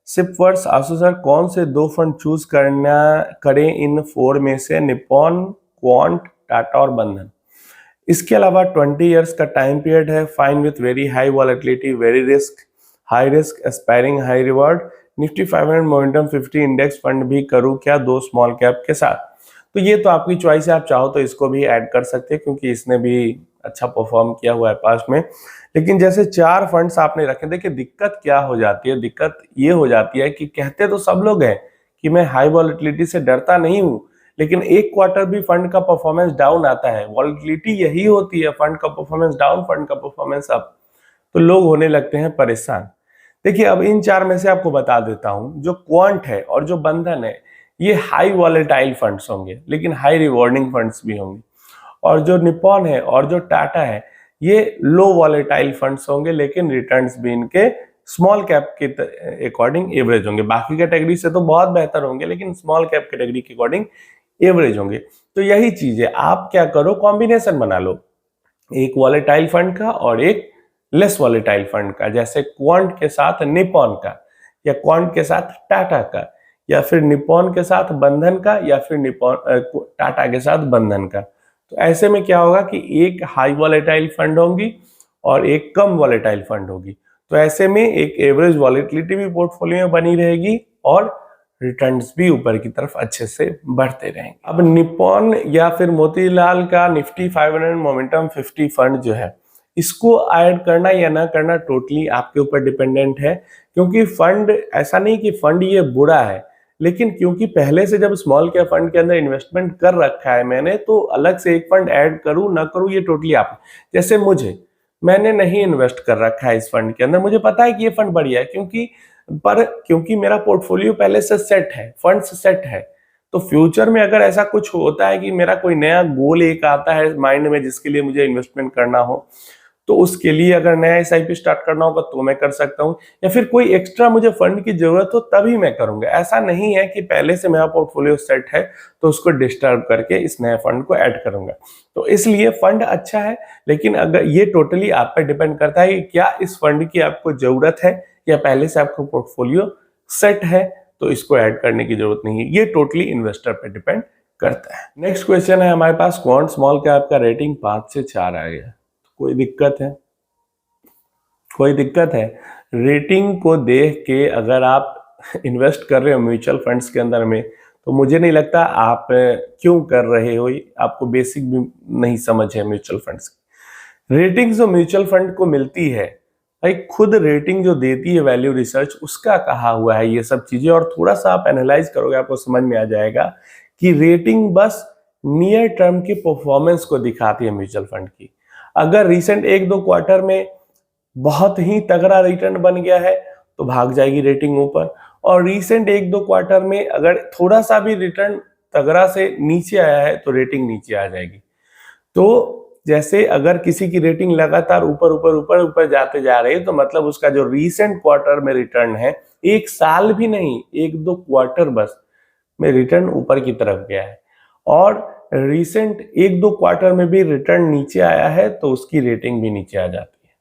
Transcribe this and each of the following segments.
सिपवर्स आसो सर कौन से दो फंड चूज करना करें इन 4 में से, निपॉन, क्वांट, टाटा और बंधन। इसके अलावा 20 इयर्स का टाइम पीरियड है, fine with very high volatility, very risk, high risk, aspiring high reward, Nifty 500 momentum 50 index fund भी करूं क्या दो स्मॉल कैप के साथ। तो ये तो आपकी चॉइस है, आप चाहो तो इसको भी ऐड कर सकते हैं क्योंकि इसने भी अच्छा परफॉर्म किया हुआ है पास में। लेकिन जैसे 4 फंड्स आपने रखे, देखिए दिक्कत क्या हो जाती है, दिक्कत ये हो जाती है कि कहते तो सब लोग हैं कि मैं हाई वॉलेटिलिटी से डरता नहीं हूं, लेकिन एक क्वार्टर भी फंड का परफॉर्मेंस डाउन आता है। वॉलेटिलिटी यही होती है, फंड का परफॉर्मेंस डाउन, फंड का परफॉर्मेंस अप, तो लोग होने लगते हैं परेशान। देखिए अब इन 4 में से आपको बता देता हूं, जो क्वांट है और जो बंधन है ये हाई वॉलेटाइल फंड्स होंगे लेकिन हाई रिवॉर्डिंग फंड्स भी होंगे, और जो निपॉन है और जो टाटा है ये लो वॉलेटाइल फंड्स होंगे लेकिन रिटर्न्स भी इनके स्मॉल कैप के अकॉर्डिंग एवरेज होंगे। बाकी कैटेगरी से तो बहुत बेहतर होंगे लेकिन स्मॉल कैप कैटेगरी के अकॉर्डिंग एवरेज होंगे। तो यही चीज है, आप क्या करो कॉम्बिनेशन बना लो, एक वॉलेटाइल फंड का और एक लेस वॉलेटाइल फंड का, जैसे क्वांट के साथ निपॉन का, या क्वांट के साथ टाटा का, या फिर निपॉन के साथ बंधन का, या फिर निपॉन टाटा के साथ बंधन का। तो ऐसे में क्या होगा कि एक हाई वॉलेटाइल फंड होगी और एक कम वॉलेटाइल फंड होगी, तो ऐसे में एक एवरेज वॉलेटिलिटी भी पोर्टफोलियो में बनी रहेगी और रिटर्न्स भी ऊपर की तरफ अच्छे से बढ़ते रहेंगे। अब निपॉन या फिर मोतीलाल का निफ्टी 500 मोमेंटम 50 फंड जो है, इसको ऐड करना या ना करना टोटली आपके ऊपर डिपेंडेंट है, क्योंकि फंड ऐसा नहीं कि फंड ये बुरा है, लेकिन क्योंकि पहले से जब स्मॉल कैप फंड के अंदर इन्वेस्टमेंट कर रखा है मैंने, तो अलग से एक फंड ऐड करूं ना करूं ये टोटली आप, जैसे मैंने नहीं इन्वेस्ट कर रखा है इस फंड के अंदर, मुझे पता है कि ये फंड बढ़िया है क्योंकि मेरा पोर्टफोलियो पहले से सेट है, फंड्स सेट है। तो फ्यूचर में अगर ऐसा कुछ होता है कि मेरा कोई नया गोल एक आता है माइंड में जिसके लिए मुझे इन्वेस्टमेंट करना हो, तो उसके लिए अगर नया एसआईपी स्टार्ट करना होगा तो मैं कर सकता हूं, या फिर कोई एक्स्ट्रा मुझे फंड की जरूरत हो तभी मैं करूंगा। ऐसा नहीं है कि पहले से मेरा पोर्टफोलियो सेट है तो उसको डिस्टर्ब करके इस नए फंड को ऐड करूंगा। तो इसलिए फंड अच्छा है, लेकिन अगर ये टोटली आप पर डिपेंड करता है कि क्या इस फंड की आपको जरूरत है या पहले से आपको पोर्टफोलियो सेट है तो इसको ऐड करने की जरूरत नहीं है। ये टोटली इन्वेस्टर पे डिपेंड करता है। नेक्स्ट क्वेश्चन है हमारे पास, क्वांट स्मॉल कैप का रेटिंग 5 से 4 आ गया, कोई दिक्कत है? कोई दिक्कत है? रेटिंग को देख के अगर आप इन्वेस्ट कर रहे हो म्यूचुअल फंड्स के अंदर में, तो मुझे नहीं लगता आप क्यों कर रहे हो, आपको बेसिक भी नहीं समझ है म्यूचुअल फंड्स की। रेटिंग जो म्यूचुअल फंड को मिलती है भाई, खुद रेटिंग जो देती है वैल्यू रिसर्च, उसका कहा हुआ है ये सब चीजें, और थोड़ा सा आप एनालाइज करोगे आपको समझ में आ जाएगा कि रेटिंग बस नियर टर्म की परफॉर्मेंस को दिखाती है म्यूचुअल फंड की। अगर रिसेंट 1-2 क्वार्टर में बहुत ही तगड़ा रिटर्न बन गया है तो भाग जाएगी रेटिंग ऊपर, और रिसेंट 1-2 क्वार्टर में अगर थोड़ा सा भी रिटर्न तगड़ा से नीचे आया है तो रेटिंग नीचे आ जाएगी। तो जैसे अगर किसी की रेटिंग लगातार ऊपर ऊपर ऊपर ऊपर जाते जा रही है तो मतलब उसका जो रिसेंट क्वार्टर में रिटर्न है, एक साल भी नहीं 1-2 क्वार्टर बस में रिटर्न ऊपर की तरफ गया है, और रिसेंट 1-2 क्वार्टर में भी रिटर्न नीचे आया है तो उसकी रेटिंग भी नीचे आ जाती है।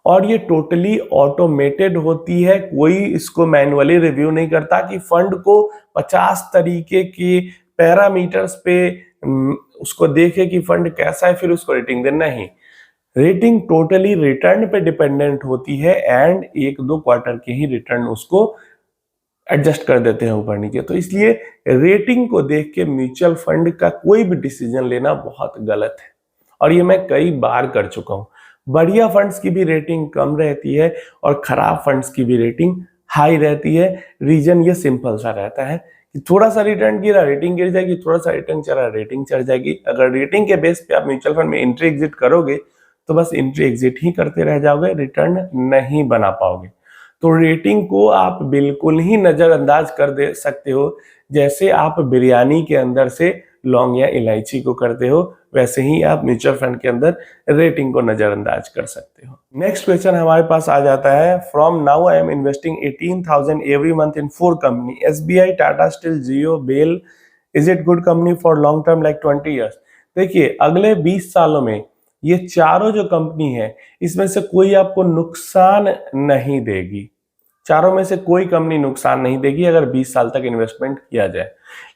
और ये टोटली ऑटोमेटेड होती है, कोई इसको मैन्युअली रिव्यू नहीं करता कि फंड को 50 तरीके के पैरामीटर्स पे उसको देखे कि फंड कैसा है फिर उसको रेटिंग देना ही। रेटिंग टोटली रिटर्न पे डिपेंडेंट होती है एंड 1-2 क्वार्टर के ही रिटर्न उसको एडजस्ट कर देते हैं ऊपर नीचे। तो इसलिए रेटिंग को देख के म्यूचुअल फंड का कोई भी डिसीजन लेना बहुत गलत है, और ये मैं कई बार कर चुका हूं। बढ़िया फंड्स की भी रेटिंग कम रहती है और खराब फंड्स की भी रेटिंग हाई रहती है। रीजन ये सिंपल सा रहता है कि थोड़ा सा रिटर्न गिरा रेटिंग गिर जाएगी, थोड़ा सा रिटर्न चढ़ा रेटिंग चढ़ जाएगी। अगर रेटिंग के बेस पे आप म्यूचुअल फंड में एंट्री एग्जिट करोगे तो बस एंट्री एग्जिट ही करते रह जाओगे, रिटर्न नहीं बना पाओगे। तो रेटिंग को आप बिल्कुल ही नजरअंदाज कर दे सकते हो, जैसे आप बिरयानी के अंदर से लौंग या इलायची को करते हो, वैसे ही आप म्यूचुअल फंड के अंदर रेटिंग को नजरअंदाज कर सकते हो। नेक्स्ट क्वेश्चन हमारे पास आ जाता है, from now I am investing 18,000 every month in 4 company, SBI, Tata Steel, Jio, BEL, is it good company for long term like 20 years? देखिए अगले 20 सालों में ये चारों जो कंपनी है इसमें से कोई आपको नुकसान नहीं देगी, चारों में से कोई कंपनी नुकसान नहीं देगी अगर 20 साल तक इन्वेस्टमेंट किया जाए।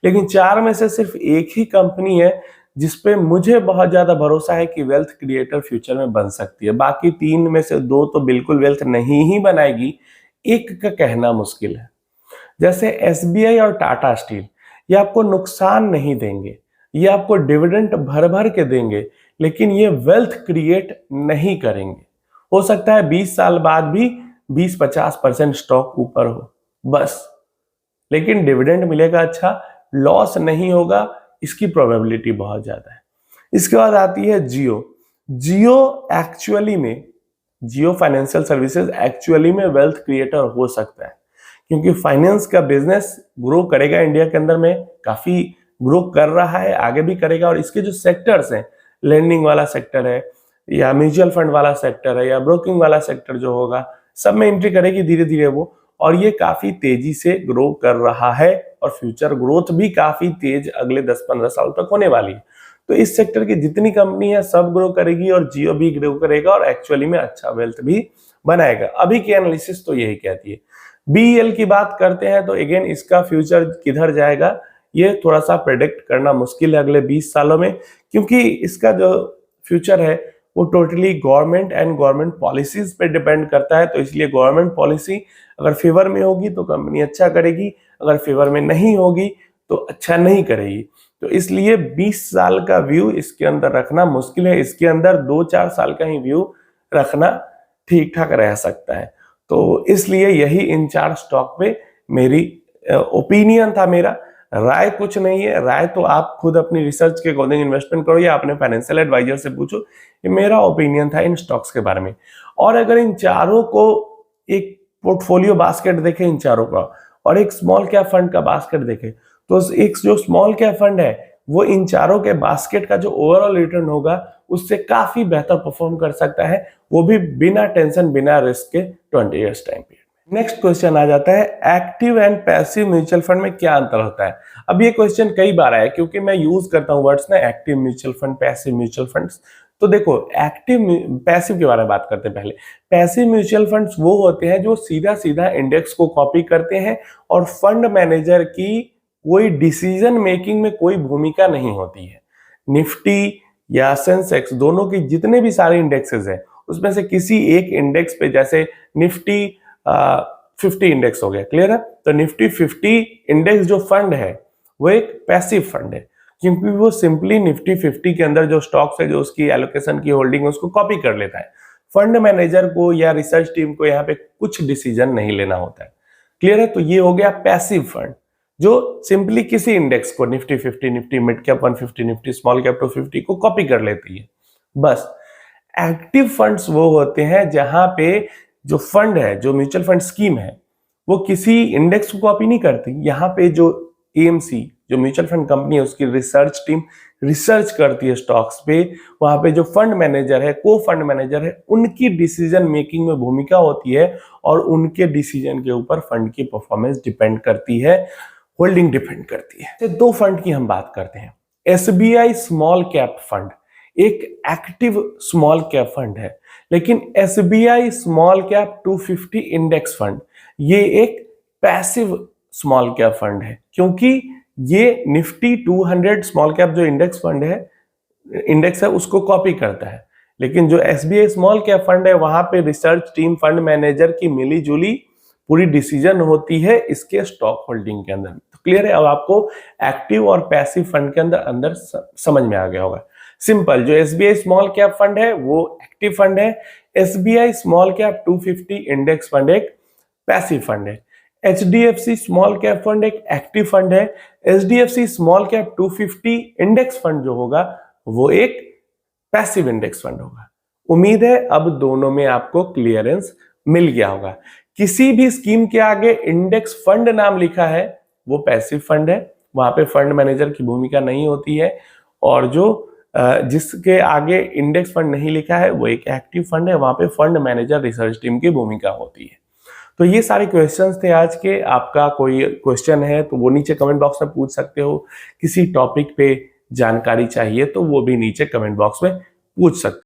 लेकिन चार में से सिर्फ एक ही कंपनी है जिसपे मुझे बहुत ज्यादा भरोसा है कि वेल्थ क्रिएटर फ्यूचर में बन सकती है। बाकी तीन में से दो तो बिल्कुल वेल्थ नहीं ही बनाएगी, एक का कहना मुश्किल है। जैसे एसबीआई और टाटा स्टील, ये आपको नुकसान नहीं देंगे, ये आपको डिविडेंड भर भर के देंगे, लेकिन ये वेल्थ क्रिएट नहीं करेंगे। हो सकता है 20 साल बाद भी 20-50% स्टॉक ऊपर हो बस, लेकिन डिविडेंड मिलेगा अच्छा, लॉस नहीं होगा, इसकी प्रोबेबिलिटी बहुत ज्यादा है। इसके बाद आती है जियो। जियो फाइनेंशियल सर्विसेज एक्चुअली में वेल्थ क्रिएटर हो सकता है, क्योंकि फाइनेंस का बिजनेस ग्रो करेगा इंडिया के अंदर में, काफी ग्रो कर रहा है, आगे भी करेगा। और इसके जो सेक्टर्स हैं, लेंडिंग वाला सेक्टर है या म्यूचुअल फंड वाला सेक्टर है या ब्रोकिंग वाला सेक्टर जो होगा, सब में एंट्री करेगी धीरे धीरे वो, और ये काफी तेजी से ग्रो कर रहा है और फ्यूचर ग्रोथ भी काफी तेज अगले 10-15 साल तक होने वाली है। तो इस सेक्टर की जितनी कंपनी है सब ग्रो करेगी और जियो भी ग्रो करेगा और एक्चुअली में अच्छा वेल्थ भी बनाएगा। अभी की एनालिसिस तो यही कहती है। बीईएल की बात करते हैं तो अगेन इसका फ्यूचर किधर जाएगा ये थोड़ा सा प्रेडिक्ट करना मुश्किल है अगले 20 सालों में, क्योंकि इसका जो फ्यूचर है वो totally government and government policies पे डिपेंड करता है। तो इसलिए गवर्नमेंट पॉलिसी अगर फेवर में होगी तो कंपनी अच्छा करेगी, अगर फेवर में नहीं होगी तो अच्छा नहीं करेगी। तो इसलिए 20 साल का व्यू इसके अंदर रखना मुश्किल है, इसके अंदर 2-4 साल का ही व्यू रखना ठीक ठाक रह सकता है। तो इसलिए यही इन 4 स्टॉक पे मेरी ओपिनियन था, मेरा राय कुछ नहीं है। राय तो आप खुद अपनी रिसर्च के अकॉर्डिंग इन्वेस्टमेंट करो या अपने फाइनेंशियल एडवाइजर से पूछो। ये मेरा ओपिनियन था इन स्टॉक्स के बारे में। और अगर इन चारों को एक पोर्टफोलियो बास्केट देखें इन चारों का और एक स्मॉल कैप फंड का बास्केट देखें, तो एक जो स्मॉल कैप फंड है वो इन चारों के बास्केट का जो ओवरऑल रिटर्न होगा उससे काफी बेहतर परफॉर्म कर सकता है, वो भी बिना टेंशन बिना रिस्क के 20 years time period. Next question आ जाता है, active and passive mutual fund में क्या अंतर होता है। अब ये क्वेश्चन कई बार आया क्योंकि मैं यूज करता हूँ वर्ड्स ना, active mutual fund, passive mutual funds. तो देखो एक्टिव पैसिव के बारे में बात करते हैं पहले। पैसिव म्यूचुअल फंड्स वो होते हैं जो सीधा सीधा इंडेक्स को कॉपी करते हैं और फंड मैनेजर की कोई डिसीजन मेकिंग में कोई भूमिका नहीं होती है। निफ्टी या सेंसेक्स दोनों की जितने भी सारे इंडेक्सेस हैं उसमें से किसी एक इंडेक्स पे, जैसे निफ्टी 50 इंडेक्स हो गया, क्लियर है, तो निफ्टी 50 इंडेक्स जो फंड है वो एक पैसिव फंड है, क्योंकि वो सिंपली निफ्टी 50 के अंदर जो स्टॉक्स है, जो उसकी एलोकेशन की होल्डिंग है, उसको कॉपी कर लेता है। फंड मैनेजर को या रिसर्च टीम को यहाँ पे कुछ डिसीजन नहीं लेना होता है, क्लियर है। तो ये हो गया पैसिव फंड जो सिंपली किसी इंडेक्स को, Nifty 50, Nifty mid cap 150, Nifty small cap 250 को कॉपी कर लेती है बस। एक्टिव फंड्स वो होते हैं जहां पे जो फंड है, जो म्यूचुअल फंड स्कीम है, वो किसी इंडेक्स को कॉपी नहीं करती। यहाँ पे जो एएमसी, जो म्यूचुअल फंड कंपनी है, उसकी रिसर्च टीम रिसर्च करती है स्टॉक्स पे। वहां पे जो फंड मैनेजर है, को फंड मैनेजर है, उनकी डिसीजन मेकिंग में भूमिका होती है और उनके डिसीजन के ऊपर फंड की परफॉर्मेंस डिपेंड करती है, होल्डिंग डिपेंड करती है। तो दो फंड की हम बात करते हैं। एसबीआई स्मॉल कैप फंड एक एक्टिव स्मॉल कैप फंड है, लेकिन SBI small cap 250 index fund ये एक पैसिव स्मॉल कैप फंड है, क्योंकि ये निफ्टी 200 स्मॉल कैप जो इंडेक्स है उसको कॉपी करता है। लेकिन जो एसबीआई स्मॉल कैप फंड है वहां पे रिसर्च टीम, फंड मैनेजर की मिली जुली पूरी डिसीजन होती है इसके स्टॉक होल्डिंग के अंदर। तो क्लियर है, अब आपको एक्टिव और पैसिव फंड के अंदर समझ में आ गया होगा। सिंपल, जो एसबीआई स्मॉल कैप फंड है वो एक्टिव फंड है, SBI small cap 250 index fund एक पैसिव फंड है, एचडीएफसी स्मॉल कैप फंड एक एक्टिव फंड है, HDFC small cap 250 index fund जो होगा वो एक पैसिव इंडेक्स फंड होगा। उम्मीद है अब दोनों में आपको क्लियरेंस मिल गया होगा। किसी भी स्कीम के आगे इंडेक्स फंड नाम लिखा है वो पैसिव फंड है, वहां पे फंड मैनेजर की भूमिका नहीं होती है, और जो जिसके आगे इंडेक्स फंड नहीं लिखा है वो एक एक्टिव फंड है, वहां पे फंड मैनेजर रिसर्च टीम की भूमिका होती है। तो ये सारे क्वेश्चंस थे आज के। आपका कोई क्वेश्चन है तो वो नीचे कमेंट बॉक्स में पूछ सकते हो, किसी टॉपिक पे जानकारी चाहिए तो वो भी नीचे कमेंट बॉक्स में पूछ सकते हो।